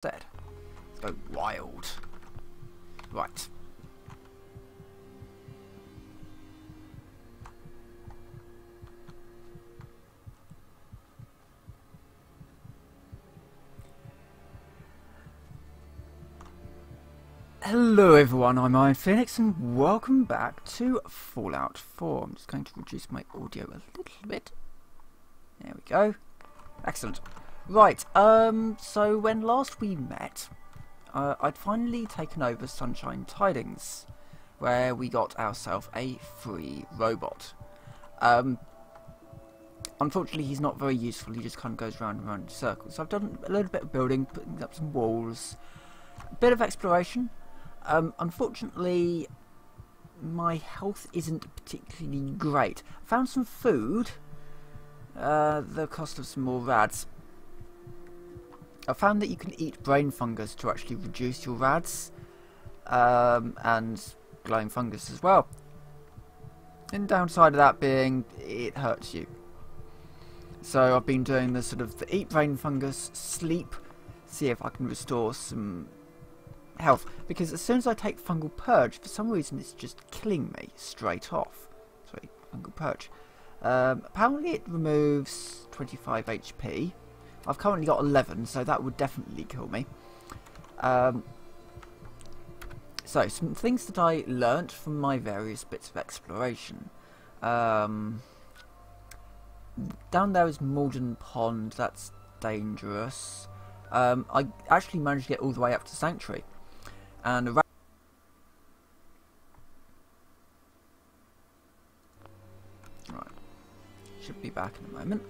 Let's go wild. Right. Hello everyone, I'm Iron Phoenix and welcome back to Fallout 4. I'm just going to reduce my audio a little bit. There we go. Excellent. Right, so when last we met, I'd finally taken over Sunshine Tidings, where we got ourselves a free robot. Unfortunately, he's not very useful, he just kind of goes round and round in circles. So I've done a little bit of building, putting up some walls, a bit of exploration. Unfortunately, my health isn't particularly great. I found some food, the cost of some more rads. I found that you can eat brain fungus to actually reduce your rads, and glowing fungus as well. And the downside of that being, it hurts you. So I've been doing the sort of the eat brain fungus, sleep, see if I can restore some health, because as soon as I take fungal purge, for some reason it's just killing me straight off. Sorry, fungal purge. Apparently it removes 25 HP. I've currently got 11, so that would definitely kill me. So some things that I learnt from my various bits of exploration. Down there is Walden Pond. That's dangerous. I actually managed to get all the way up to Sanctuary. And right, should be back in a moment.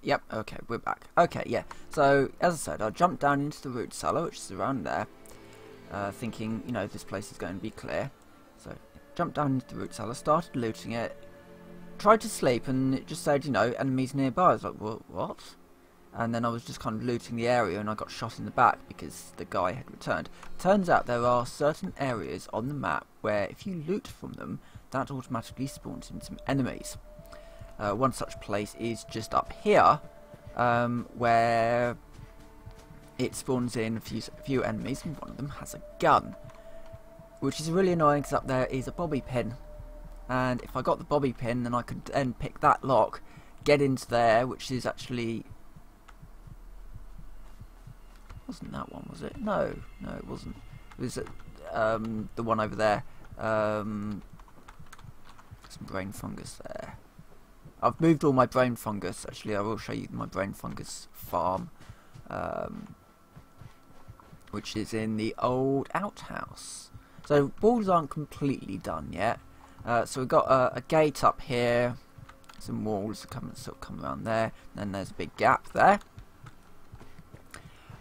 Yep, okay, we're back. Okay, yeah. So, as I said, I jumped down into the root cellar, which is around there, thinking, you know, this place is going to be clear. So, jumped down into the root cellar, started looting it, tried to sleep, and it just said, you know, enemies nearby. I was like, well, what? And then I was just kind of looting the area, and I got shot in the back because the guy had returned. Turns out there are certain areas on the map where if you loot from them, that automatically spawns in some enemies. One such place is just up here, where it spawns in a few enemies, and one of them has a gun, which is really annoying because up there is a bobby pin, and if I got the bobby pin, then I could then pick that lock, get into there, which is actually, wasn't that one, was it? No, it wasn't. It was the one over there. Some brain fungus there. I've moved all my brain fungus. Actually, I will show you my brain fungus farm, which is in the old outhouse. So walls aren't completely done yet. So we've got a gate up here, some walls that come around there. And then there's a big gap there.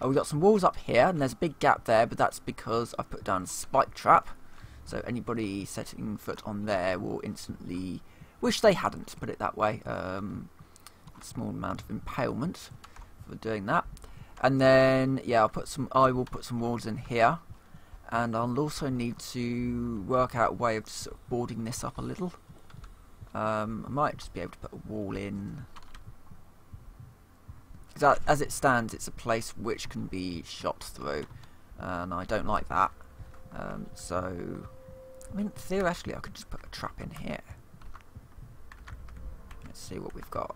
We've got some walls up here, and there's a big gap there, but that's because I put down a spike trap. So anybody setting foot on there will instantly wish they hadn't, put it that way. A small amount of impalement for doing that. And then, yeah, I will put some walls in here. And I'll also need to work out a way of sort of boarding this up a little. I might just be able to put a wall in. Because as it stands, it's a place which can be shot through. And I don't like that. So, I mean, theoretically, I could just put a trap in here. Let's see what we've got.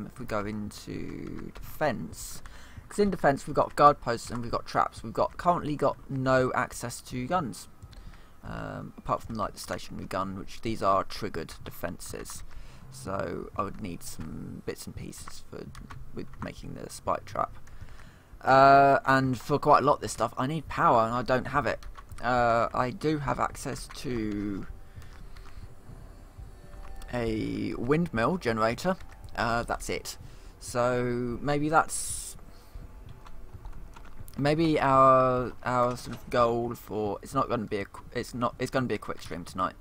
If we go into defence, because in defence we've got guard posts and we've got traps. We've currently got no access to guns, apart from like the stationary gun, which these are triggered defences. So I would need some bits and pieces with making the spike trap. And for quite a lot of this stuff, I need power, and I don't have it. I do have access to a windmill generator. That's it. So maybe our sort of goal for it's going to be a quick stream tonight.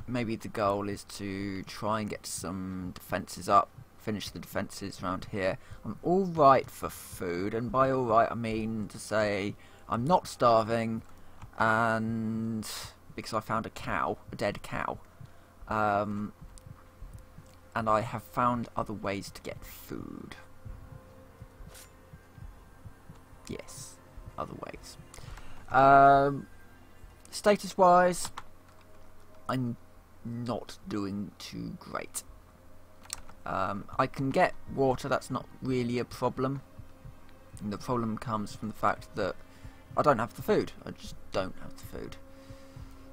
Maybe the goal is to try and get some defences up, finish the defences around here. I'm all right for food, and by all right I mean to say I'm not starving, and because I found a cow, a dead cow. And I have found other ways to get food. Yes, other ways. Status-wise, I'm not doing too great. I can get water, that's not really a problem. And the problem comes from the fact that I don't have the food. I just don't have the food.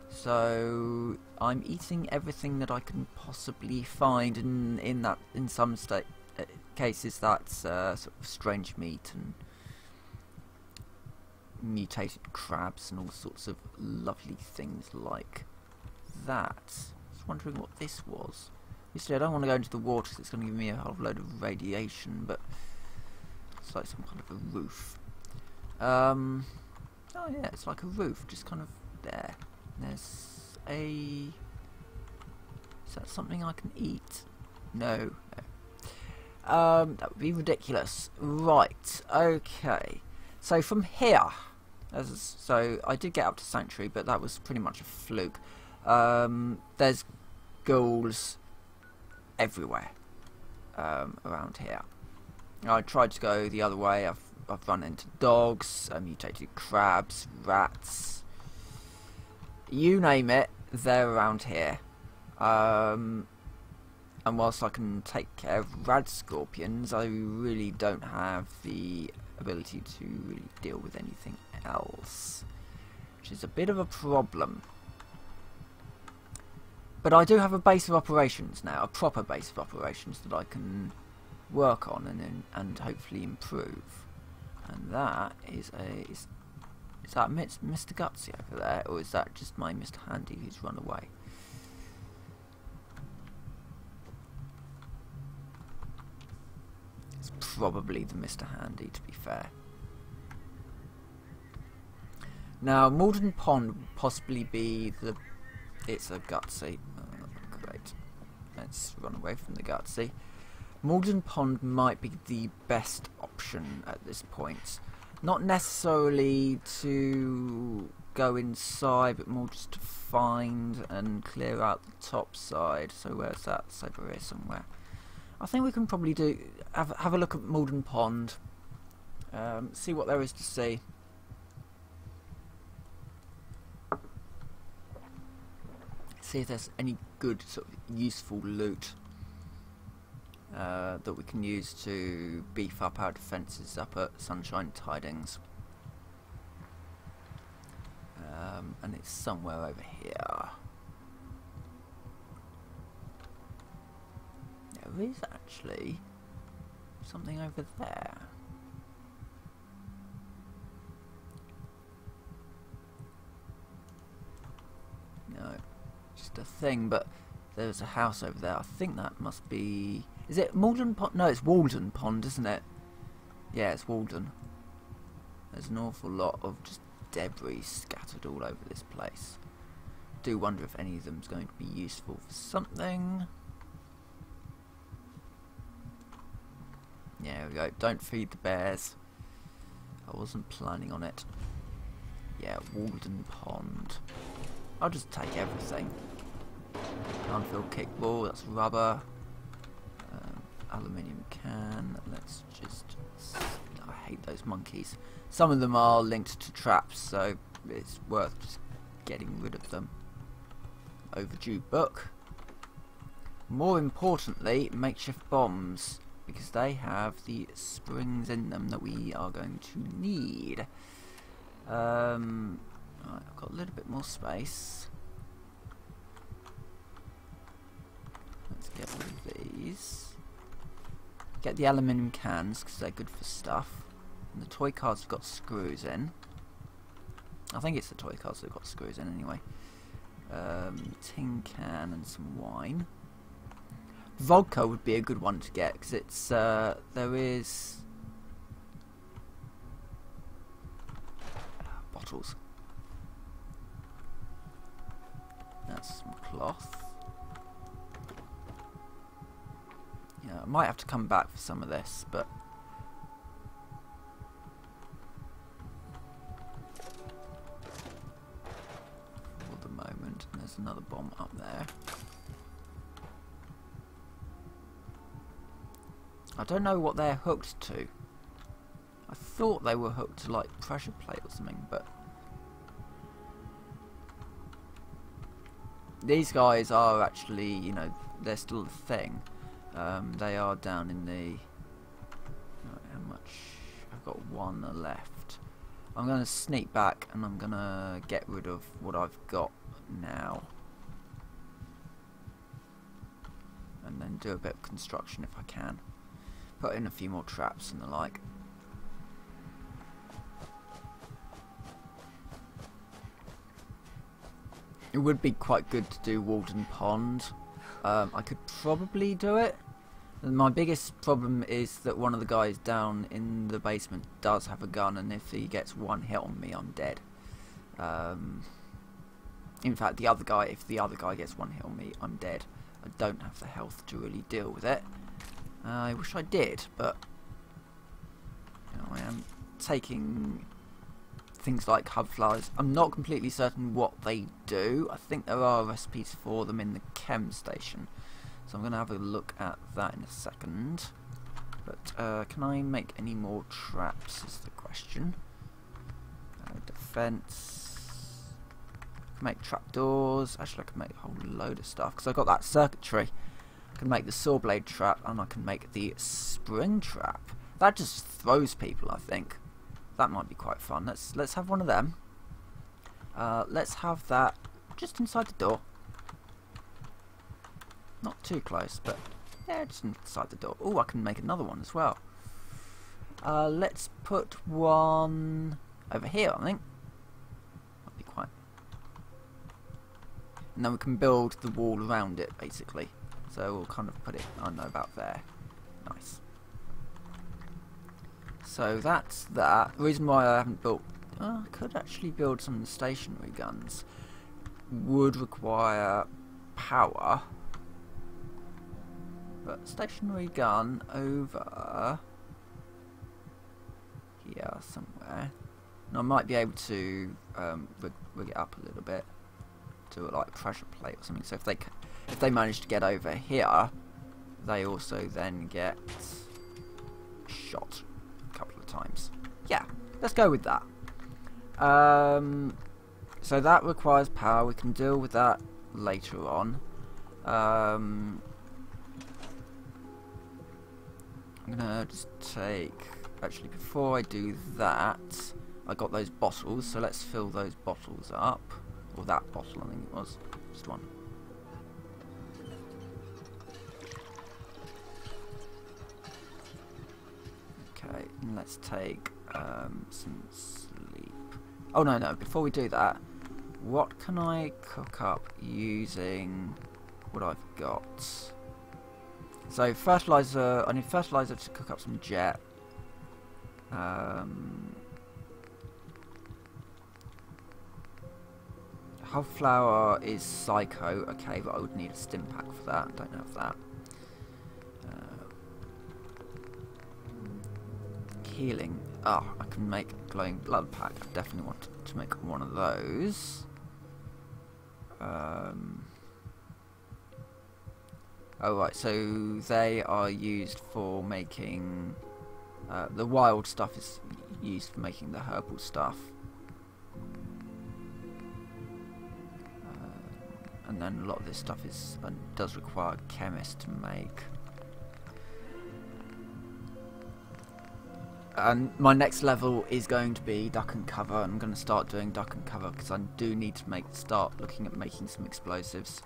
So I'm eating everything that I can possibly find, and in some cases that's sort of strange meat and mutated crabs and all sorts of lovely things like that. I was wondering what this was. Obviously I don't want to go into the water because it's going to give me a whole load of radiation, but it's like some kind of a roof. Oh yeah, it's like a roof, just kind of there. There's a... Is that something I can eat? No. That would be ridiculous. Right, okay. So from here, so I did get up to Sanctuary, but that was pretty much a fluke. There's ghouls everywhere around here. I tried to go the other way. I've run into dogs, mutated crabs, rats, you name it, they're around here. And whilst I can take care of rad scorpions, I really don't have the ability to really deal with anything else, which is a bit of a problem. But I do have a base of operations now, a proper base of operations that I can work on and hopefully improve. And that is that Mr. Gutsy over there, or is that just my Mr. Handy who's run away? It's probably the Mr. Handy, to be fair. Now, Walden Pond would possibly be the... It's a Gutsy. Oh, great. Let's run away from the Gutsy. Walden Pond might be the best option at this point. Not necessarily to go inside, but more just to find and clear out the top side. So where's that? It's over here somewhere. I think we can probably have a look at Walden Pond, see what there is to see. See if there's any good sort of useful loot that we can use to beef up our defences up at Sunshine Tidings. And it's somewhere over here. There is actually something over there. No, just a thing, but there's a house over there. I think that must be... Is it Walden Pond? No, it's Walden Pond, isn't it? Yeah, it's Walden. There's an awful lot of just debris scattered all over this place. Do wonder if any of them's going to be useful for something. Yeah, there we go. Don't feed the bears. I wasn't planning on it. Yeah, Walden Pond. I'll just take everything. Anfield kickball, that's rubber. Aluminium can. Let's just... I hate those monkeys. Some of them are linked to traps, so it's worth just getting rid of them. Overdue book. More importantly, makeshift bombs, because they have the springs in them that we are going to need. Right, I've got a little bit more space. Let's get rid of these. Get the aluminium cans because they're good for stuff. And the toy cars have got screws in. I think it's the toy cars that have got screws in anyway. Tin can and some wine. Vodka would be a good one to get because it's there is bottles. That's some cloth. Yeah, I might have to come back for some of this, but for the moment. there. I don't know what they're hooked to. I thought they were hooked to like pressure plate or something, but these guys are actually, you know, they're still a thing. They are down in the... how much? I've got one left. I'm going to sneak back and I'm going to get rid of what I've got now. And then do a bit of construction if I can. Put in a few more traps and the like. It would be quite good to do Walden Pond. I could probably do it. My biggest problem is that one of the guys down in the basement does have a gun, and if he gets one hit on me, I'm dead. In fact, if the other guy gets one hit on me, I'm dead. I don't have the health to really deal with it. I wish I did, but you know, I am taking things like hub flowers. I'm not completely certain what they do. I think there are recipes for them in the chem station, so I'm going to have a look at that in a second. But can I make any more traps is the question. Defense. Make trapdoors. Actually, I can make a whole load of stuff because I've got that circuitry. I can make the saw blade trap, and I can make the spring trap. That just throws people, I think. That might be quite fun. Let's have one of them. Let's have that just inside the door. Not too close, but yeah, just inside the door. Oh, I can make another one as well. Let's put one over here, I think. That'd be quite... And then we can build the wall around it, basically. So we'll kind of put it, I don't know, about there. Nice. So that's that. The reason why I haven't built... I could actually build some of the stationary guns. Would require power. But stationary gun over here somewhere. And I might be able to rig it up a little bit. Do it like pressure plate or something. So if they manage to get over here, they also then get shot couple of times. Yeah, let's go with that. So that requires power. We can deal with that later on. I'm gonna just take... Actually, before I do that, I got those bottles, so let's fill those bottles up. Or that bottle, I think it was. Just one. Okay, and let's take some sleep. Oh no, before we do that, what can I cook up using what I've got? So fertilizer, I need fertilizer to cook up some jet. Hub flour is psycho, okay, but I would need a stim pack for that. I don't have that. Healing. Oh, I can make a glowing blood pack. I definitely want to make one of those. Oh right, so they are used for making... the wild stuff is used for making the herbal stuff. And then a lot of this stuff is does require a chemist to make. And my next level is going to be duck and cover. I'm going to start doing duck and cover because I do need to start looking at making some explosives.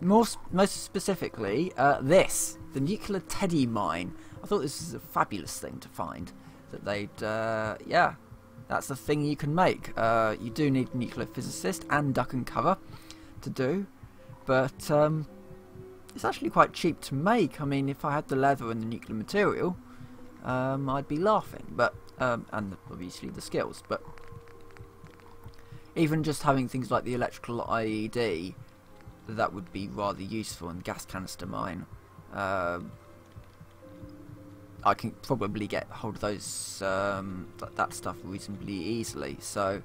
Most specifically, the nuclear teddy mine. I thought this was a fabulous thing to find. That they'd, yeah, that's the thing you can make. You do need a nuclear physicist and duck and cover to do, but it's actually quite cheap to make. I mean, if I had the leather and the nuclear material, I'd be laughing. But and obviously the skills. But even just having things like the electrical IED, that would be rather useful. And gas canister mine, I can probably get hold of those that stuff reasonably easily. So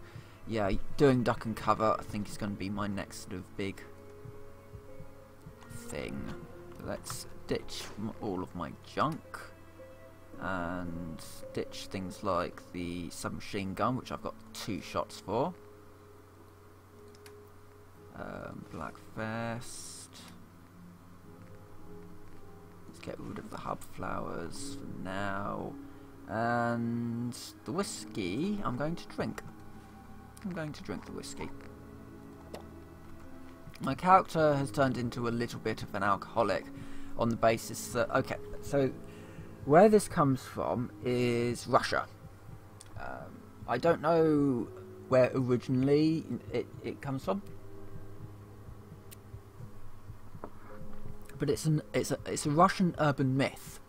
yeah, doing duck and cover I think is going to be my next sort of big let's ditch all of my junk and ditch things like the submachine gun, which I've got 2 shots for. Black vest. Let's get rid of the hub flowers for now. And the whiskey I'm going to drink. I'm going to drink the whiskey. My character has turned into a little bit of an alcoholic on the basis that, okay, so where this comes from is Russia. I don't know where originally it comes from, but it's a Russian urban myth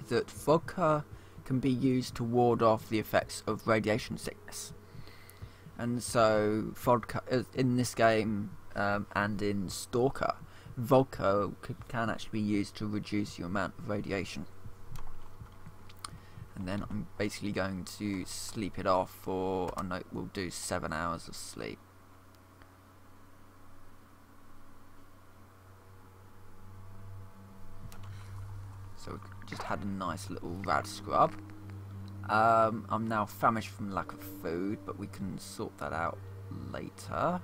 that vodka can be used to ward off the effects of radiation sickness. And so vodka in this game and in Stalker, vodka can actually be used to reduce your amount of radiation. And then I'm basically going to sleep it off for, I know we'll do 7 hours of sleep. So we just had a nice little rad scrub. I'm now famished from lack of food, but we can sort that out later.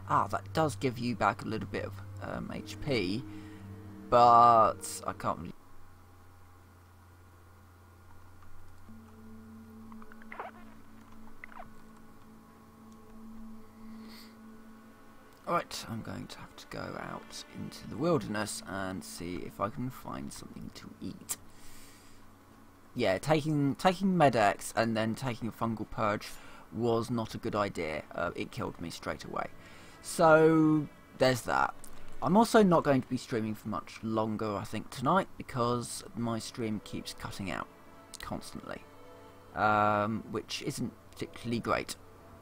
Ah, that does give you back a little bit of HP, but I can't really. Alright, I'm going to have to go out into the wilderness and see if I can find something to eat. Yeah, taking Med-X and then taking a fungal purge was not a good idea. It killed me straight away. So there's that. I'm also not going to be streaming for much longer, I think, tonight, because my stream keeps cutting out constantly, which isn't particularly great.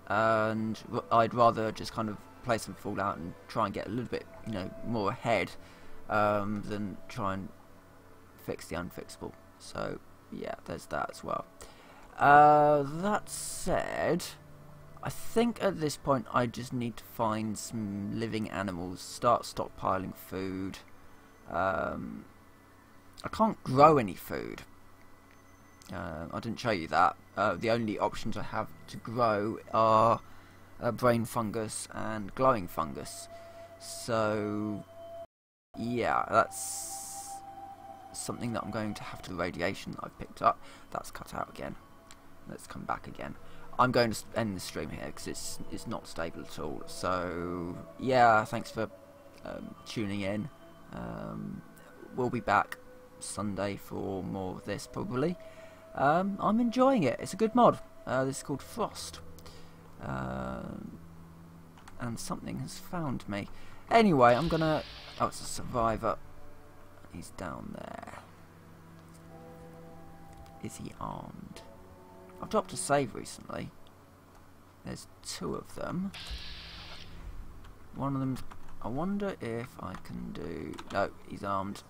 And I'd rather just kind of play some Fallout and try and get a little bit, you know, more ahead than try and fix the unfixable. So yeah, there's that as well. That said, I think at this point I just need to find some living animals, start stockpiling food. I can't grow any food. I didn't show you that. The only options I have to grow are brain fungus and glowing fungus. So yeah, that's something that I'm going to have to. The radiation that I've picked up, that's cut out again. Let's come back again. I'm going to end the stream here because it's not stable at all. So yeah, thanks for tuning in. We'll be back Sunday for more of this probably. I'm enjoying it. It's a good mod. This is called Frost. And something has found me. Anyway, I'm gonna. Oh, it's a survivor. He's down there. Is he armed? I've dropped a save recently. There's 2 of them. One of them. I wonder if I can do. No, he's armed.